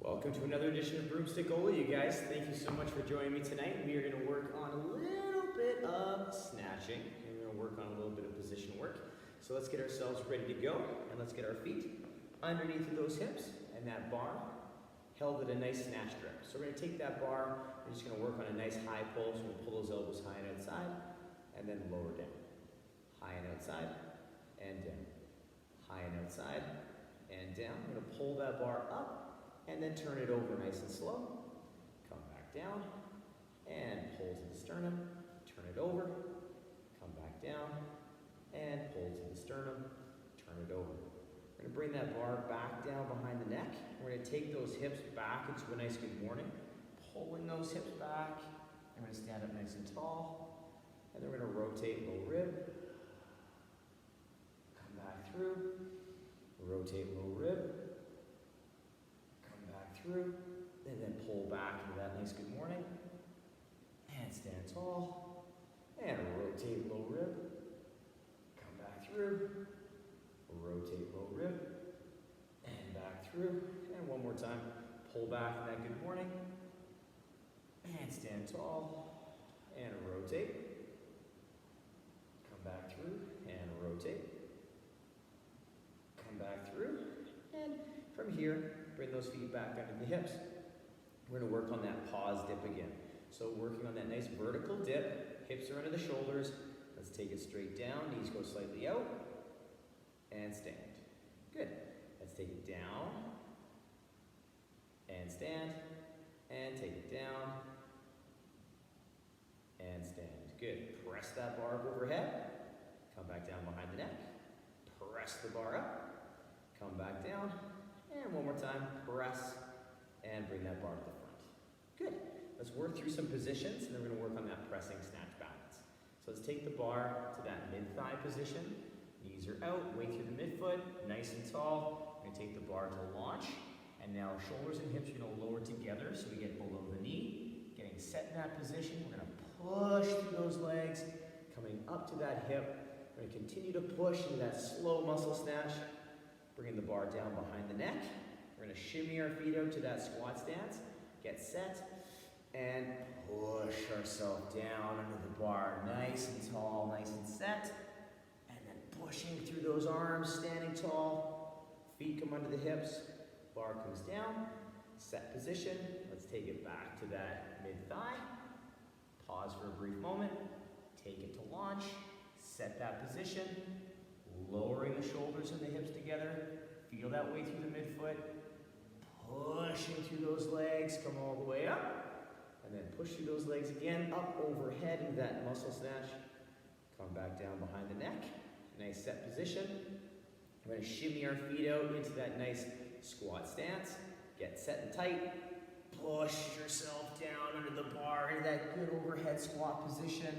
Welcome to another edition of Broomstick Oly, you guys. Thank you so much for joining me tonight. We are going to work on a little bit of snatching, and we're going to work on a little bit of position work. So let's get ourselves ready to go, and let's get our feet underneath of those hips, and that bar held at a nice snatch drop. So we're going to take that bar, we're just going to work on a nice high pull, so we're going to pull those elbows high and outside, and then lower down. High and outside, and down. High and outside, and down. I'm going to pull that bar up, and then turn it over nice and slow. Come back down, and pull to the sternum, turn it over, come back down, and pull to the sternum, turn it over. We're gonna bring that bar back down behind the neck. We're gonna take those hips back into a nice good morning, pulling those hips back, and we're gonna stand up nice and tall, and then we're gonna rotate low rib, come back through, rotate low rib, through, and then pull back into that nice good morning, and stand tall, and rotate low rib, come back through, rotate low rib, and back through, and one more time, pull back in that good morning, and stand tall, and rotate, come back through, and rotate, come back through, and from here, bring those feet back under the hips. We're going to work on that pause dip again. So working on that nice vertical dip, hips are under the shoulders. Let's take it straight down, knees go slightly out, and stand. Good. Let's take it down, and stand, and take it down, and stand. Good. Press that bar up overhead, come back down behind the neck, press the bar up, come back down, and one more time, press, and bring that bar to the front. Good. Let's work through some positions, and then we're going to work on that pressing snatch balance. So let's take the bar to that mid-thigh position. Knees are out, weight through the midfoot, nice and tall. We're going to take the bar to launch, and now shoulders and hips are going to lower together so we get below the knee. Getting set in that position, we're going to push through those legs, coming up to that hip. We're going to continue to push into that slow muscle snatch. Bringing the bar down behind the neck. We're going to shimmy our feet out to that squat stance. Get set. And push ourselves down under the bar. Nice and tall, nice and set. And then pushing through those arms, standing tall. Feet come under the hips. Bar comes down. Set position. Let's take it back to that mid-thigh. Pause for a brief moment. Take it to launch. Set that position. Lowering the shoulders and the hips together. Feel that way through the midfoot. Pushing through those legs. Come all the way up. And then push through those legs again. Up overhead into that muscle snatch. Come back down behind the neck. Nice set position. We're going to shimmy our feet out into that nice squat stance. Get set and tight. Push yourself down under the bar into that good overhead squat position.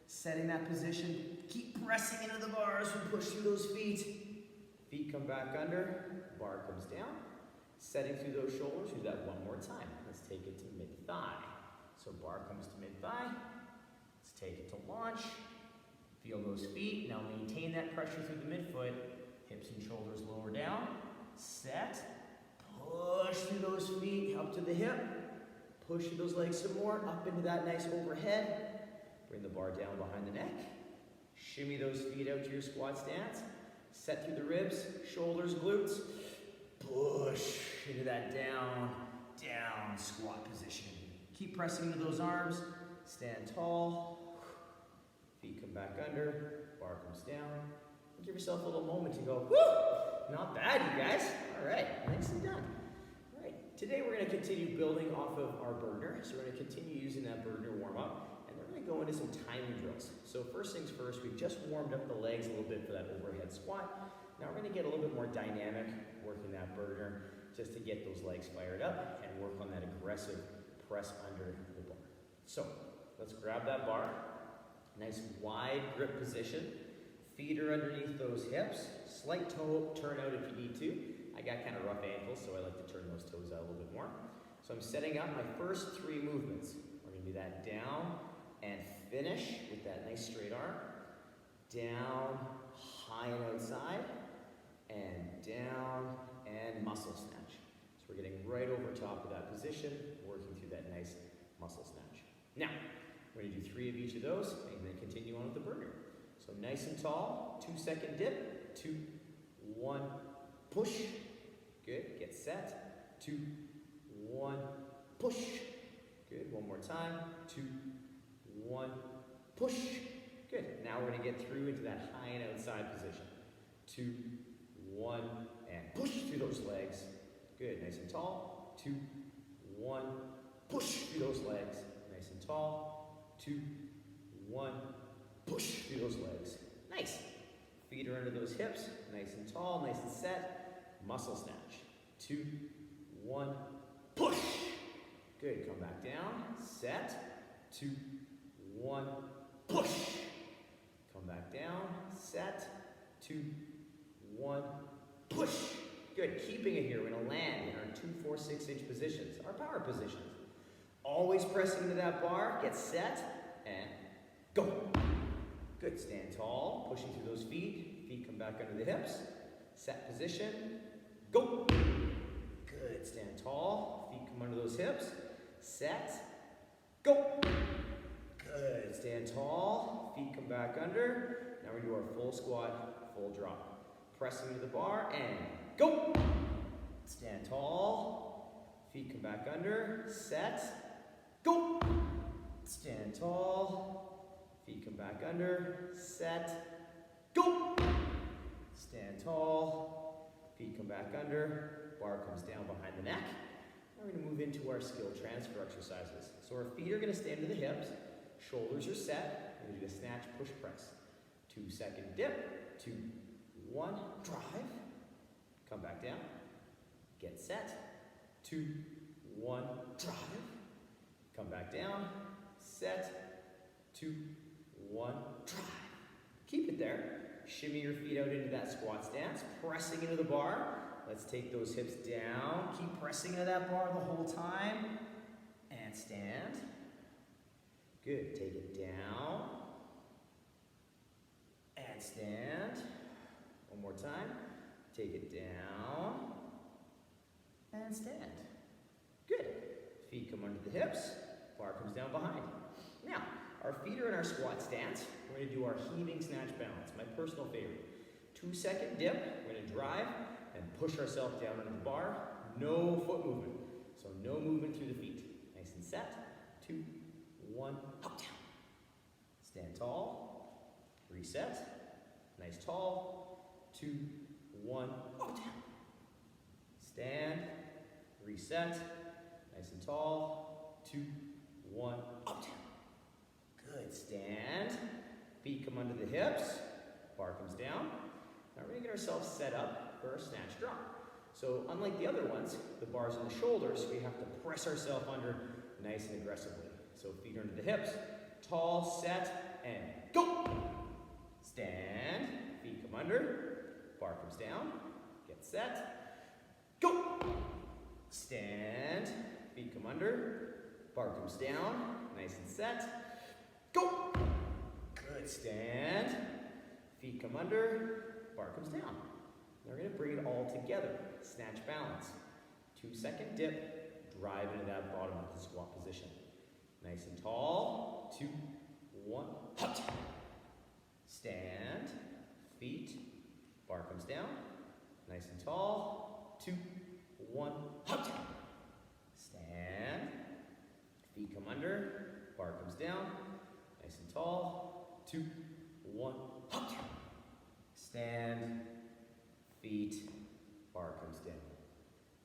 Setting that position, keep pressing into the bars and push through those feet. Feet come back under, bar comes down. Setting through those shoulders, do that one more time. Let's take it to mid-thigh. So bar comes to mid-thigh. Let's take it to launch. Feel those feet. Now maintain that pressure through the midfoot. Hips and shoulders lower down. Set. Push through those feet up to the hip. Push through those legs some more, up into that nice overhead. Bring the bar down behind the neck. Shimmy those feet out to your squat stance. Set through the ribs, shoulders, glutes. Push into that down, down squat position. Keep pressing into those arms. Stand tall. Feet come back under. Bar comes down. Give yourself a little moment to go, woo! Not bad, you guys. All right, nicely done. All right, today we're going to continue building off of our burner. So we're going to continue using that burner warm-up. Go into some timing drills. So first things first, we've just warmed up the legs a little bit for that overhead squat. Now we're going to get a little bit more dynamic working that burner just to get those legs fired up and work on that aggressive press under the bar. So let's grab that bar. Nice wide grip position. Feet are underneath those hips. Slight toe turn out if you need to. I got kind of rough ankles, so I like to turn those toes out a little bit more. So I'm setting up my first three movements. We're going to do that down, and finish with that nice straight arm. Down, high and outside, and down, and muscle snatch. So we're getting right over top of that position, working through that nice muscle snatch. Now, we're going to do 3 of each of those, and then continue on with the burner. So nice and tall, 2-second dip, 2, 1, push. Good, get set, 2, 1, push. Good, one more time, 2, 1, push. Good, now we're going to get through into that high and outside position. 2, 1, and push through those legs. Good, nice and tall, 2, 1, push through those legs. Nice and tall, 2, 1, push through those legs. Nice. Feet are under those hips, nice and tall, nice and set. Muscle snatch. 2, 1, push. Good, come back down, set. 2, 1, push. Come back down, set. 2, 1, push. Good, keeping it here, we're gonna land in our 2, 4, 6 inch positions, our power positions. Always pressing into that bar, get set, and go. Good, stand tall, pushing through those feet. Feet come back under the hips. Set position, go. Good, stand tall, feet come under those hips. Set, go. Good, stand tall, feet come back under. Now we do our full squat, full drop. Pressing into the bar, and go. Stand tall, feet come back under. Set, go. Stand tall, feet come back under, set, go. Stand tall, feet come back under, bar comes down behind the neck. Now we're going to move into our skill transfer exercises. So our feet are going to stay under the hips, shoulders are set, we're going to do the snatch, push, press. 2-second dip, 2, 1, drive, come back down, get set, 2, 1, drive, come back down, set, 2, 1, drive. Keep it there. Shimmy your feet out into that squat stance, pressing into the bar. Let's take those hips down. Keep pressing into that bar the whole time. And stand. Good. Take it down. And stand. One more time. Take it down. And stand. Good. Feet come under the hips. Bar comes down behind. Now, our feet are in our squat stance. We're going to do our heaving snatch balance, my personal favorite. 2-second dip, we're going to drive and push ourselves down into the bar. No foot movement. So no movement through the feet. Nice and set. 2, 1, up, down. Stand tall. Reset. Nice tall. 2, 1, up, down. Stand. Reset. Nice and tall. 2, 1, up, down. Good, stand. Feet come under the hips. Bar comes down. Now we're going to get ourselves set up for our snatch drop. So unlike the other ones, the bar's on the shoulders, we have to press ourselves under nice and aggressively. So feet are under the hips. Tall, set, and go. Stand. Feet come under. Bar comes down. Get set. Go. Stand. Feet come under. Bar comes down. Nice and set. Go. Good. Stand. Feet come under. Bar comes down. Now we're going to bring it all together. Snatch balance. 2-second dip. Drive into that bottom of the squat position. Nice and tall. 2, 1, hut. Stand. Feet. Bar comes down. Nice and tall. 2, 1, hut. Stand. Feet come under. Bar comes down. Nice and tall. 2, 1, hut. Stand. Feet. Bar comes down.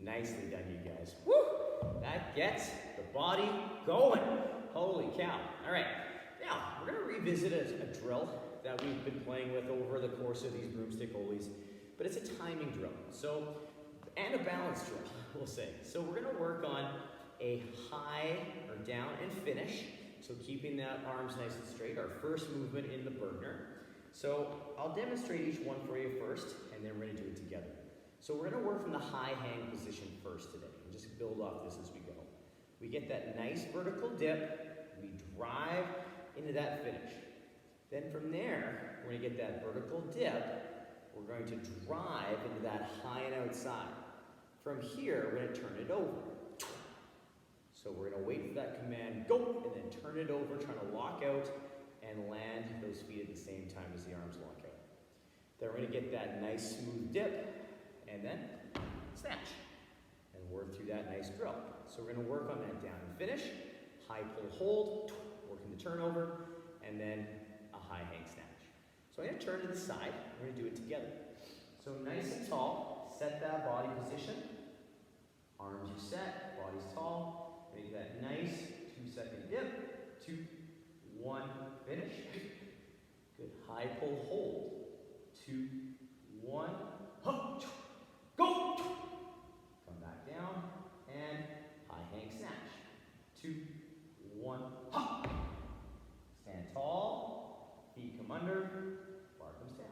Nicely done, you guys. Woo! That gets the body going. Holy cow. All right. Now, we're going to revisit a drill that we've been playing with over the course of these Broomstick Olys, but it's a timing drill. So, and a balance drill, we'll say. So we're going to work on a high or down and finish. So keeping that arms nice and straight, our first movement in the burner. So I'll demonstrate each one for you first, and then we're going to do it together. So we're going to work from the high hang position first today, and just build off this as we go. We get that nice vertical dip, we drive into that finish. Then from there, we're going to get that vertical dip, we're going to drive into that high and outside. From here, we're going to turn it over. So we're going to wait for that command, go, and then turn it over, trying to lock out and land those feet at the same time as the arms lock out. Then we're going to get that nice smooth dip, and then snatch, and work through that nice drill. So we're going to work on that down and finish, high pull hold, working the turnover, and then a high hang snatch. So I'm going to turn to the side, we're going to do it together. So nice and tall, set that body position, arms are set, body's tall, make that nice 2-second dip, 2, 1, finish. Good, high pull hold, 2, 1, hop, go! Come back down, and high hang snatch, 2, 1, hop! Stand tall, feet come under, bar comes down.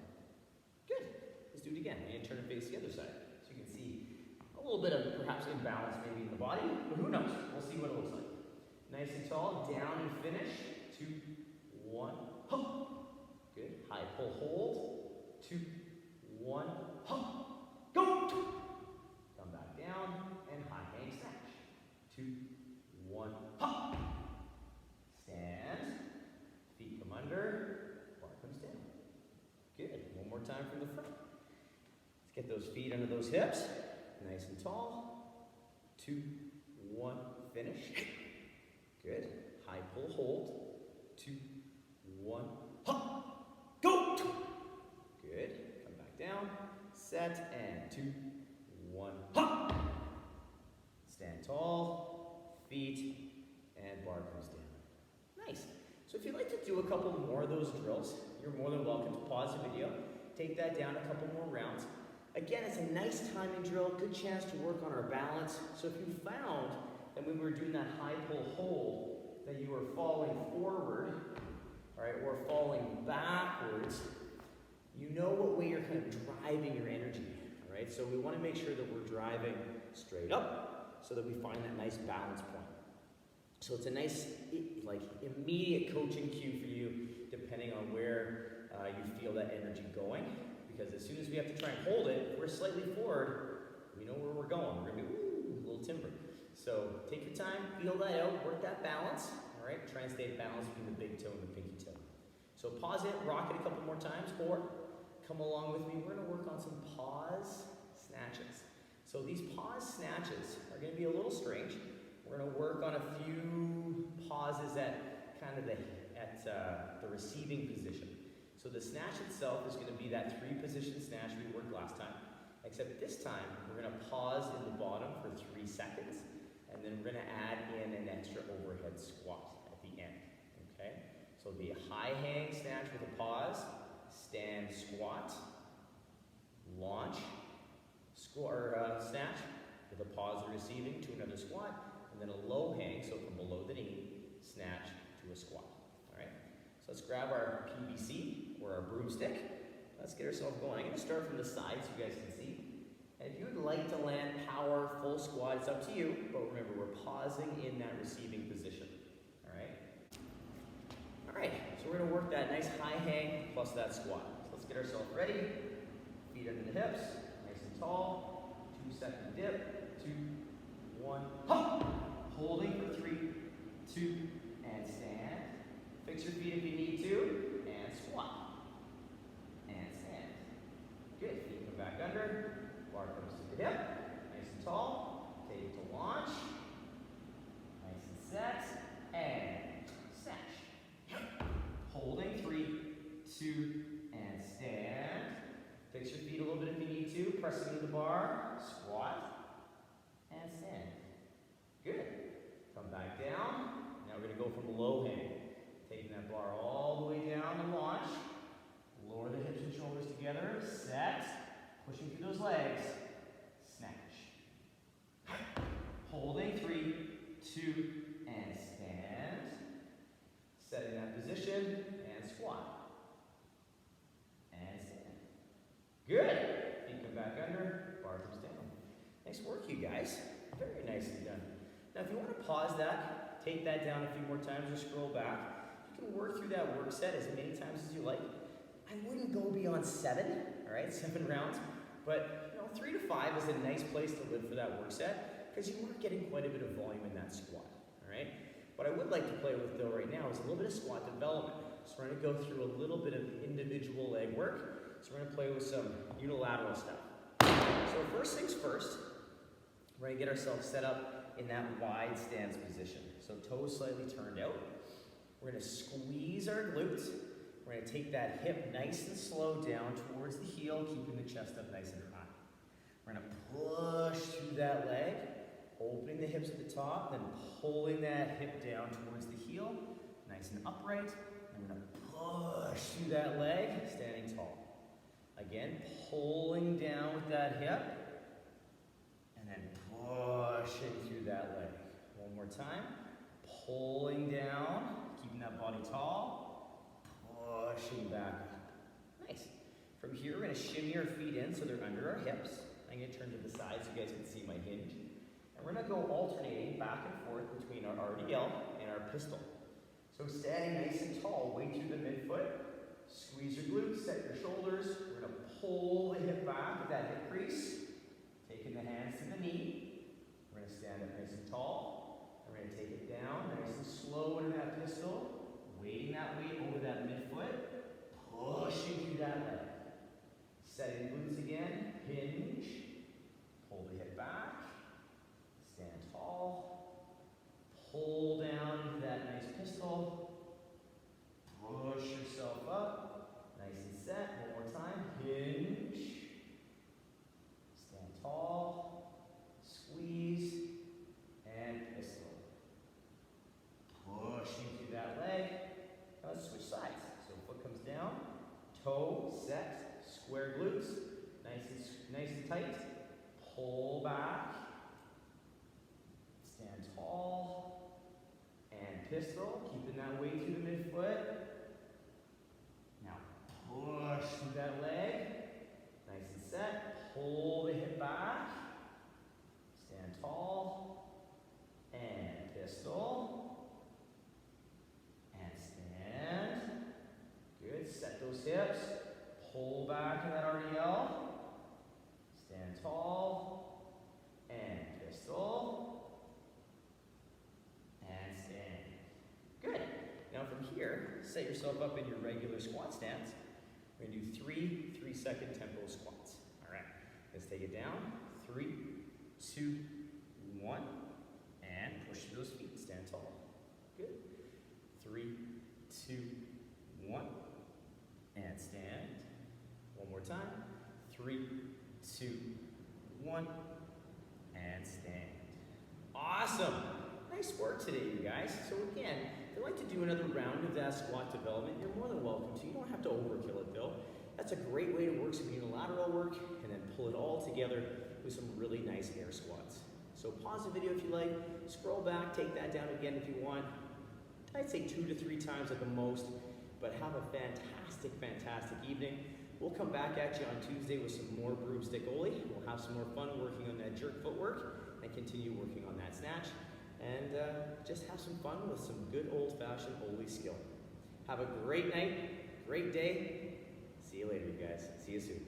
Good, let's do it again. I'm going to turn and face the other side, so you can see a little bit of perhaps imbalance maybe in the body, but who knows? We'll see what it looks like. Nice and tall, down and finish, 2, 1, hop! Good, high pull hold, 2, 1, hop! Go! Come back down, and high hang snatch, 2, 1, hop! Stand, feet come under, bar comes down. Good, one more time from the front. Let's get those feet under those hips, nice and tall, 2, 1, finish. Good, high pull hold, 2, 1, hop, go! Good, come back down, set, and 2, 1, hop! Stand tall, feet, and bar comes down. Nice. So if you'd like to do a couple more of those drills, you're more than welcome to pause the video, take that down a couple more rounds. Again, it's a nice timing drill, good chance to work on our balance. So if you found that when we were doing that high pull hold, that you were falling forward, all right, or falling backwards, you know what way you're kind of driving your energy, all right? So we want to make sure that we're driving straight up so that we find that nice balance point. So it's a nice, like, immediate coaching cue for you, depending on where you feel that energy going. Because as soon as we have to try and hold it, if we're slightly forward, we know where we're going. We're going to be, ooh, a little timber. So take your time, feel that out, work that balance. All right, try and stay balanced between the big toe and the pinky toe. So pause it, rock it a couple more times, or come along with me. We're going to work on some pause snatches. So these pause snatches are going to be a little strange. We're going to work on a few pauses at kind of the receiving position. So the snatch itself is going to be that 3-position snatch we worked last time, except this time we're going to pause in the bottom for 3 seconds, and then we're going to add in an extra overhead squat at the end, okay? So it'll be a high hang snatch with a pause, stand squat, launch, snatch with a pause receiving to another squat, and then a low hang, so from below the knee, snatch to a squat, all right? So let's grab our PVC, or our broomstick. Let's get ourselves going. I'm going to start from the side so you guys can see. And if you would like to land power full squat, it's up to you. But remember, we're pausing in that receiving position. All right? All right, so we're going to work that nice high hang plus that squat. So let's get ourselves ready. Feet under the hips, nice and tall. 2-second dip. 2, 1, hop! Holding for 3, 2, and stand. Fix your feet if you need to, and squat. And stand. Good, feet come back under, bar comes to the hip, nice and tall, take it to launch, nice and set, and snatch. Holding, 3, 2, and stand. Fix your feet a little bit if you need to, pressing into the bar, squat, and stand. Good, come back down. Now we're going to go from low hang. Taking that bar all the way down and launch. Lower the hips and shoulders together. Set. Pushing through those legs. Snatch. Holding. 3, 2, and stand. Setting that position and squat. And stand. Good. Feet come back under. Bar comes down. Nice work, you guys. Very nicely done. Now, if you want to pause that, take that down a few more times or scroll back. You can work through that work set as many times as you like. I wouldn't go beyond 7, all right, 7 rounds. But, you know, Now 3 to 5 is a nice place to live for that work set because you are getting quite a bit of volume in that squat, all right? What I would like to play with though right now is a little bit of squat development. So we're gonna go through a little bit of individual leg work. So we're gonna play with some unilateral stuff. So first things first, we're gonna get ourselves set up in that wide stance position. So toes slightly turned out. We're gonna squeeze our glutes. We're gonna take that hip nice and slow down towards the heel, keeping the chest up nice and high. We're gonna push through that leg, opening the hips at the top, then pulling that hip down towards the heel, nice and upright. And we're gonna push through that leg, standing tall. Again, pulling down with that hip, and then pushing through that leg. One more time, pulling down, keeping that body tall, pushing back up. Nice. From here, we're gonna shimmy our feet in so they're under our hips. I'm gonna turn to the side so you guys can see my hinge. And we're gonna go alternating back and forth between our RDL and our pistol. So standing nice and tall, weight through the midfoot, squeeze your glutes, set your shoulders. We're gonna pull the hip back with that hip crease, taking the hands to the knee. We're gonna stand up nice and tall. And we're gonna take it down, nice and slow into that pistol, weighting that weight over that midfoot, pushing through that leg. Setting glutes again, hinge, pull the hip back, stand tall, pull down into that nice pistol, push yourself up, nice and set. One more time, hinge, stand tall, squeeze, and pistol. Pushing through that leg. Now let's switch sides. So foot comes down, toe set, square glutes, nice and tight. Pull back, stand tall, and pistol, keeping that weight through the midfoot. Now push through that leg, nice and set. Pull the hip back, stand tall, and pistol, and stand. Good, set those hips. Pull back in that RDL, stand tall, and pistol, and stand. Good. Now from here, set yourself up in your regular squat stance. We're gonna do 3 3-second tempo squats. All right, let's take it down. 3, 2, 1, and push through those feet, stand tall. Good. 3, 2, 1, and stand. One more time. 3, 2, 1, and stand. Awesome. Nice work today, you guys. So again, if you'd like to do another round of that squat development, you're more than welcome to. You don't have to overkill it though. That's a great way to work some unilateral work and then pull it all together with some really nice air squats. So pause the video if you like, scroll back, take that down again if you want. I'd say 2 to 3 times at the most, but have a fantastic, fantastic evening. We'll come back at you on Tuesday with some more Broomstick Oly. We'll have some more fun working on that jerk footwork and continue working on that snatch. And just have some fun with some good old-fashioned Oly skill. Have a great night, great day. See you later, you guys. See you soon.